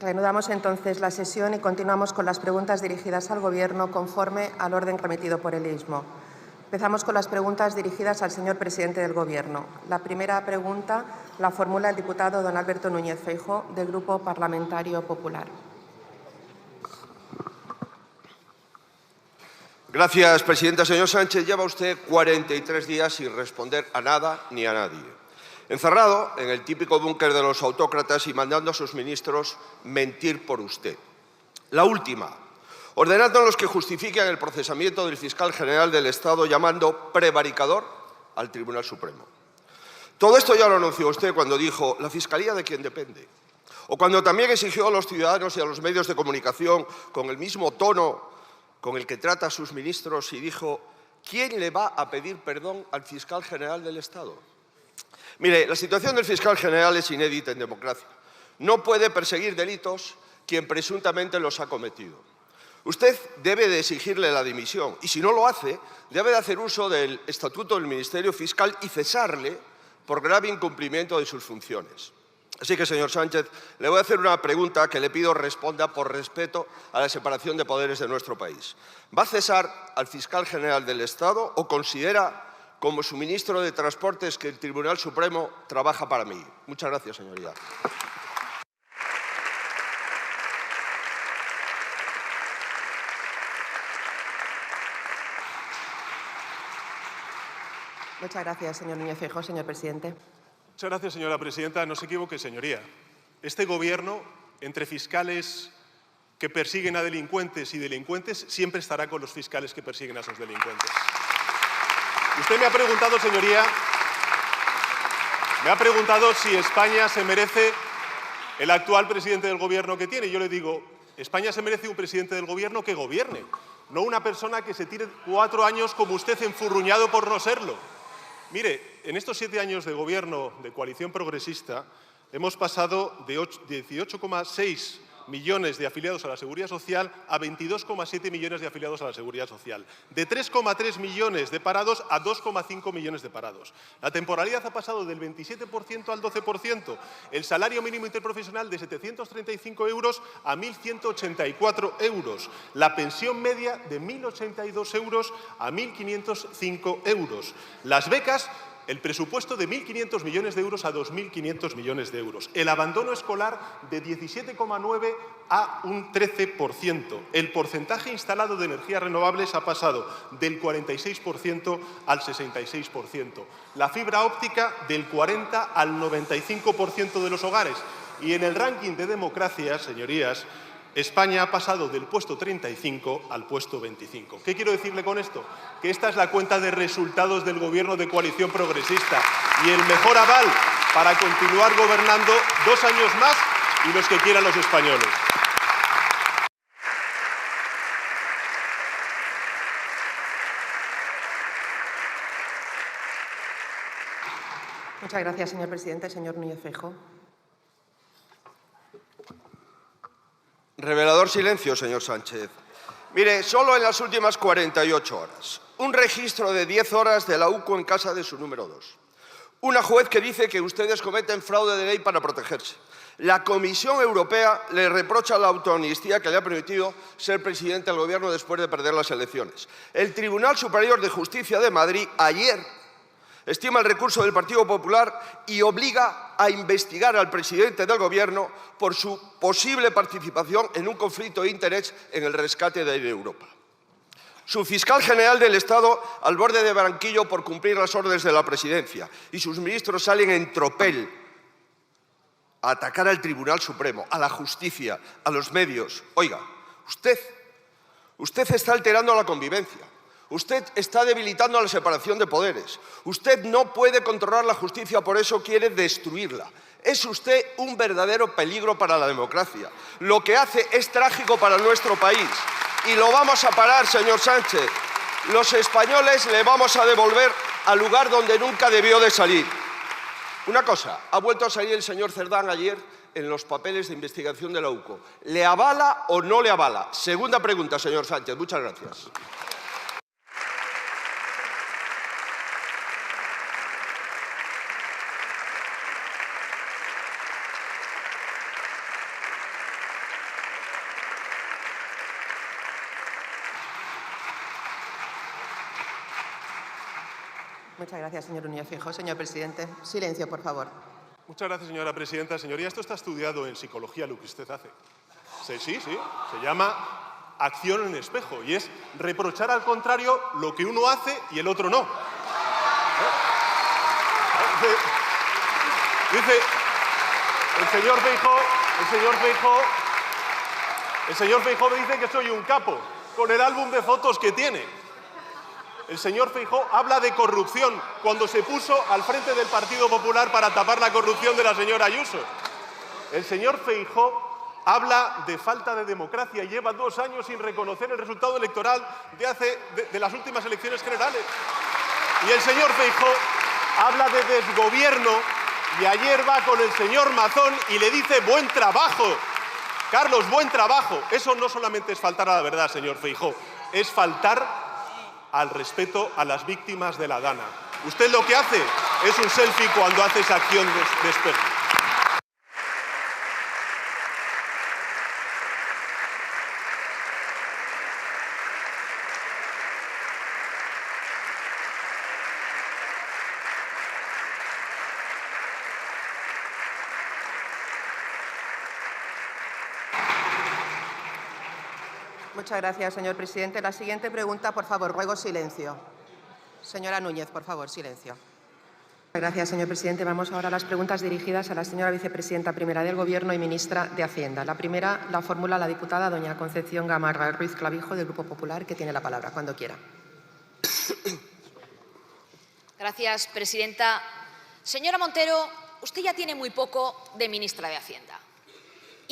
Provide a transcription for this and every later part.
Reanudamos entonces la sesión y continuamos con las preguntas dirigidas al Gobierno conforme al orden remitido por el mismo. Empezamos con las preguntas dirigidas al señor presidente del Gobierno. La primera pregunta la formula el diputado don Alberto Núñez Feijóo, del Grupo Parlamentario Popular. Gracias, presidenta. Señor Sánchez, lleva usted 43 días sin responder a nada ni a nadie. Encerrado en el típico búnker de los autócratas y mandando a sus ministros mentir por usted. La última, ordenando a los que justifiquen el procesamiento del fiscal general del Estado llamando prevaricador al Tribunal Supremo. Todo esto ya lo anunció usted cuando dijo «la Fiscalía de quien depende». O cuando también exigió a los ciudadanos y a los medios de comunicación con el mismo tono con el que trata a sus ministros y dijo «¿quién le va a pedir perdón al fiscal general del Estado?». Mire, la situación del fiscal general es inédita en democracia. No puede perseguir delitos quien presuntamente los ha cometido. Usted debe de exigirle la dimisión y, si no lo hace, debe de hacer uso del Estatuto del Ministerio Fiscal y cesarle por grave incumplimiento de sus funciones. Así que, señor Sánchez, le voy a hacer una pregunta que le pido responda por respeto a la separación de poderes de nuestro país. ¿Va a cesar al fiscal general del Estado o considera, como su ministro de Transportes, que el Tribunal Supremo trabaja para mí? Muchas gracias, señoría. Muchas gracias, señor Núñez Feijóo. Señor presidente. Muchas gracias, señora presidenta. No se equivoque, señoría. Este Gobierno, entre fiscales que persiguen a delincuentes y delincuentes, siempre estará con los fiscales que persiguen a esos delincuentes. Usted me ha preguntado, señoría, si España se merece el actual presidente del Gobierno que tiene. Yo le digo, España se merece un presidente del Gobierno que gobierne, no una persona que se tire 4 años como usted enfurruñado por no serlo. Mire, en estos 7 años de Gobierno de coalición progresista hemos pasado de 18,6 millones de afiliados a la Seguridad Social a 22,7 millones de afiliados a la Seguridad Social. De 3,3 millones de parados a 2,5 millones de parados. La temporalidad ha pasado del 27% al 12%. El salario mínimo interprofesional de 735 euros a 1.184 euros. La pensión media de 1.082 euros a 1.505 euros. Las becas, el presupuesto de 1.500 millones de euros a 2.500 millones de euros. El abandono escolar de 17,9 a un 13%. El porcentaje instalado de energías renovables ha pasado del 46% al 66%. La fibra óptica del 40 al 95% de los hogares. Y en el ranking de democracia, señorías, España ha pasado del puesto 35 al puesto 25. ¿Qué quiero decirle con esto? Que esta es la cuenta de resultados del Gobierno de coalición progresista y el mejor aval para continuar gobernando 2 años más y los que quieran los españoles. Muchas gracias, señor presidente. Señor Núñez Feijóo. Revelador silencio, señor Sánchez. Mire, solo en las últimas 48 horas, un registro de 10 horas de la UCO en casa de su número 2. Una juez que dice que ustedes cometen fraude de ley para protegerse. La Comisión Europea le reprocha la autoamnistía que le ha permitido ser presidente del Gobierno después de perder las elecciones. El Tribunal Superior de Justicia de Madrid ayer estima el recurso del Partido Popular y obliga a investigar al presidente del Gobierno por su posible participación en un conflicto de interés en el rescate de Air Europa. Su fiscal general del Estado al borde de banquillo por cumplir las órdenes de la presidencia y sus ministros salen en tropel a atacar al Tribunal Supremo, a la justicia, a los medios. Oiga, usted está alterando la convivencia. Usted está debilitando la separación de poderes. Usted no puede controlar la justicia, por eso quiere destruirla. Es usted un verdadero peligro para la democracia. Lo que hace es trágico para nuestro país. Y lo vamos a parar, señor Sánchez. Los españoles le vamos a devolver al lugar donde nunca debió de salir. Una cosa, ha vuelto a salir el señor Cerdán ayer en los papeles de investigación de la UCO. ¿Le avala o no le avala? Segunda pregunta, señor Sánchez. Muchas gracias. Muchas gracias, señor Núñez Feijóo. Señor presidente, silencio, por favor. Muchas gracias, señora presidenta. Señoría, esto está estudiado en psicología, lo que usted hace. Sí. Se llama acción en espejo y es reprochar al contrario lo que uno hace y el otro no. Dice el señor Feijóo me dice que soy un capo con el álbum de fotos que tiene. El señor Feijóo habla de corrupción cuando se puso al frente del Partido Popular para tapar la corrupción de la señora Ayuso. El señor Feijóo habla de falta de democracia. Lleva 2 años sin reconocer el resultado electoral de las últimas elecciones generales. Y el señor Feijóo habla de desgobierno y ayer va con el señor Mazón y le dice buen trabajo. Carlos, buen trabajo. Eso no solamente es faltar a la verdad, señor Feijóo, es faltar al respeto a las víctimas de la Dana. Usted lo que hace es un selfie cuando hace esa acción de espejo. Muchas gracias, señor presidente. La siguiente pregunta, por favor, ruego silencio. Señora Núñez, por favor, silencio. Muchas gracias, señor presidente. Vamos ahora a las preguntas dirigidas a la señora vicepresidenta primera del Gobierno y ministra de Hacienda. La primera la formula la diputada doña Concepción Gamarra Ruiz Clavijo, del Grupo Popular, que tiene la palabra, cuando quiera. Gracias, presidenta. Señora Montero, usted ya tiene muy poco de ministra de Hacienda.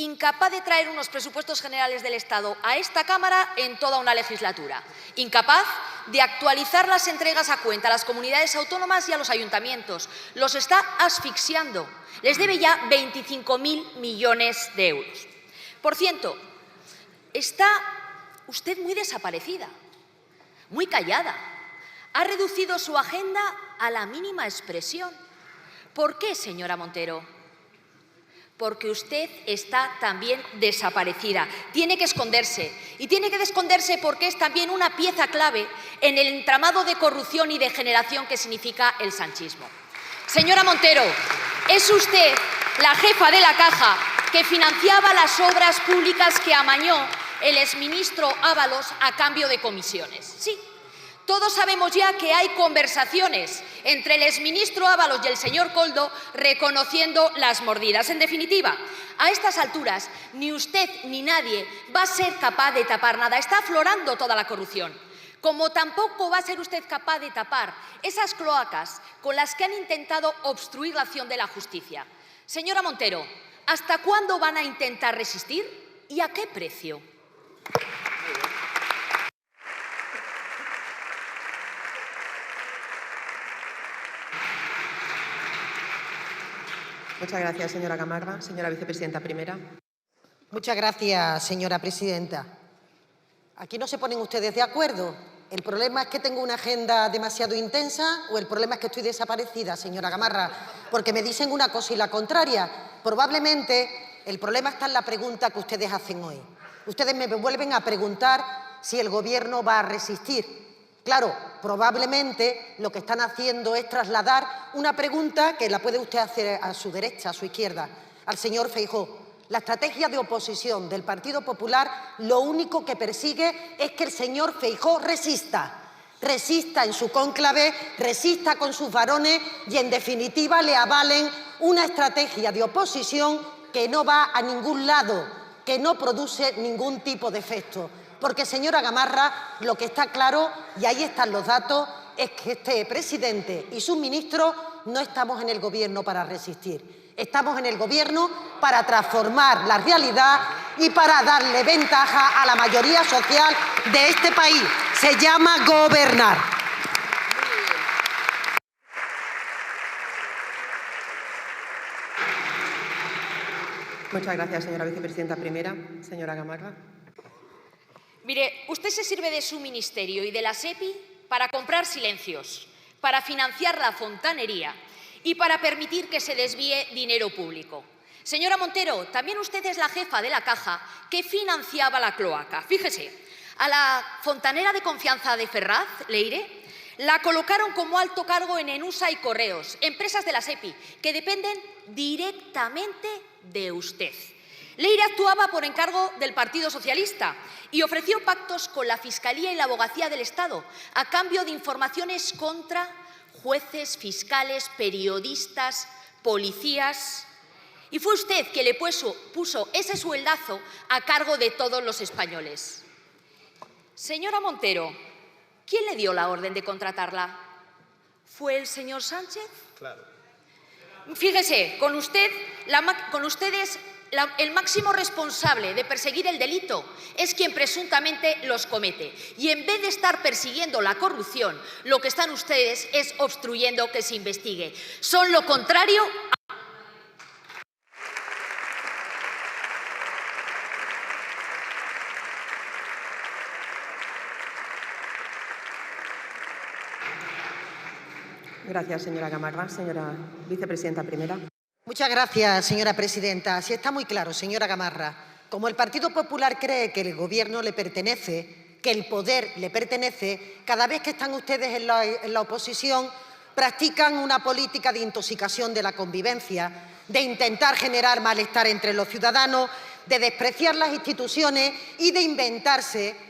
Incapaz de traer unos presupuestos generales del Estado a esta Cámara en toda una legislatura. Incapaz de actualizar las entregas a cuenta a las comunidades autónomas y a los ayuntamientos. Los está asfixiando. Les debe ya 25.000 millones de euros. Por cierto, está usted muy desaparecida, muy callada. Ha reducido su agenda a la mínima expresión. ¿Por qué, señora Montero? Porque usted está también desaparecida. Tiene que esconderse. Y tiene que esconderse porque es también una pieza clave en el entramado de corrupción y degeneración que significa el sanchismo. Señora Montero, es usted la jefa de la Caja que financiaba las obras públicas que amañó el exministro Ábalos a cambio de comisiones. Sí. Todos sabemos ya que hay conversaciones entre el exministro Ábalos y el señor Koldo reconociendo las mordidas. En definitiva, a estas alturas ni usted ni nadie va a ser capaz de tapar nada. Está aflorando toda la corrupción. Como tampoco va a ser usted capaz de tapar esas cloacas con las que han intentado obstruir la acción de la justicia. Señora Montero, ¿hasta cuándo van a intentar resistir y a qué precio? Muchas gracias, señora Gamarra. Señora vicepresidenta primera. Muchas gracias, señora presidenta. Aquí no se ponen ustedes de acuerdo. ¿El problema es que tengo una agenda demasiado intensa o el problema es que estoy desaparecida, señora Gamarra? Porque me dicen una cosa y la contraria. Probablemente el problema está en la pregunta que ustedes hacen hoy. Ustedes me vuelven a preguntar si el Gobierno va a resistir. Claro, probablemente lo que están haciendo es trasladar una pregunta que la puede usted hacer a su derecha, a su izquierda, al señor Feijóo. La estrategia de oposición del Partido Popular lo único que persigue es que el señor Feijóo resista. Resista en su cónclave, resista con sus varones y, en definitiva, le avalen una estrategia de oposición que no va a ningún lado, que no produce ningún tipo de efecto. Porque, señora Gamarra, lo que está claro, y ahí están los datos, es que este presidente y sus ministros no estamos en el Gobierno para resistir. Estamos en el Gobierno para transformar la realidad y para darle ventaja a la mayoría social de este país. Se llama gobernar. Muchas gracias, señora vicepresidenta primera. Señora Gamarra. Mire, usted se sirve de su ministerio y de la SEPI para comprar silencios, para financiar la fontanería y para permitir que se desvíe dinero público. Señora Montero, también usted es la jefa de la Caja que financiaba la cloaca. Fíjese, a la fontanera de confianza de Ferraz, Leire, La colocaron como alto cargo en Enusa y Correos, empresas de la SEPI, que dependen directamente de usted. Leire actuaba por encargo del Partido Socialista y ofreció pactos con la Fiscalía y la Abogacía del Estado a cambio de informaciones contra jueces, fiscales, periodistas, policías. Y fue usted quien le puso ese sueldazo a cargo de todos los españoles. Señora Montero, ¿quién le dio la orden de contratarla? ¿Fue el señor Sánchez? Claro. Fíjese, con ustedes, el máximo responsable de perseguir el delito es quien presuntamente los comete. Y en vez de estar persiguiendo la corrupción, lo que están ustedes es obstruyendo que se investigue. Son lo contrario a... Gracias, señora Gamarra. Señora vicepresidenta primera. Muchas gracias, señora presidenta. Sí, está muy claro, señora Gamarra. Como el Partido Popular cree que el Gobierno le pertenece, que el poder le pertenece, cada vez que están ustedes en la oposición practican una política de intoxicación de la convivencia, de intentar generar malestar entre los ciudadanos, de despreciar las instituciones y de inventarse,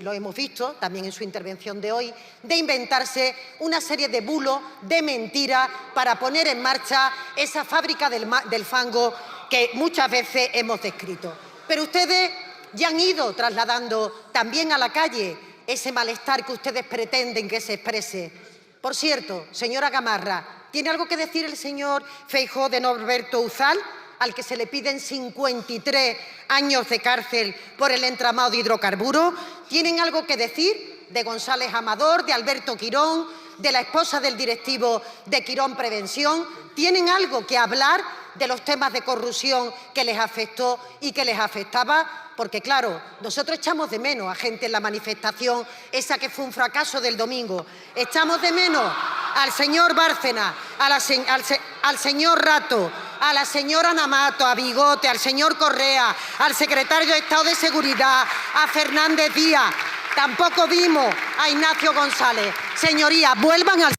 lo hemos visto también en su intervención de hoy, de inventarse una serie de bulos, de mentiras, para poner en marcha esa fábrica del fango que muchas veces hemos descrito. Pero ustedes ya han ido trasladando también a la calle ese malestar que ustedes pretenden que se exprese. Por cierto, señora Gamarra, ¿tiene algo que decir el señor Feijóo de Norberto Uzal, al que se le piden 53 años de cárcel por el entramado de hidrocarburos? ¿Tienen algo que decir de González Amador, de Alberto Quirón, de la esposa del directivo de Quirón Prevención? ¿Tienen algo que hablar de los temas de corrupción que les afectó y que les afectaba? Porque, claro, nosotros echamos de menos a gente en la manifestación, esa que fue un fracaso del domingo. Echamos de menos al señor Bárcena, al señor Rato, a la señora Namato, a Bigote, al señor Correa, al secretario de Estado de Seguridad, a Fernández Díaz. Tampoco vimos a Ignacio González. Señorías, vuelvan al...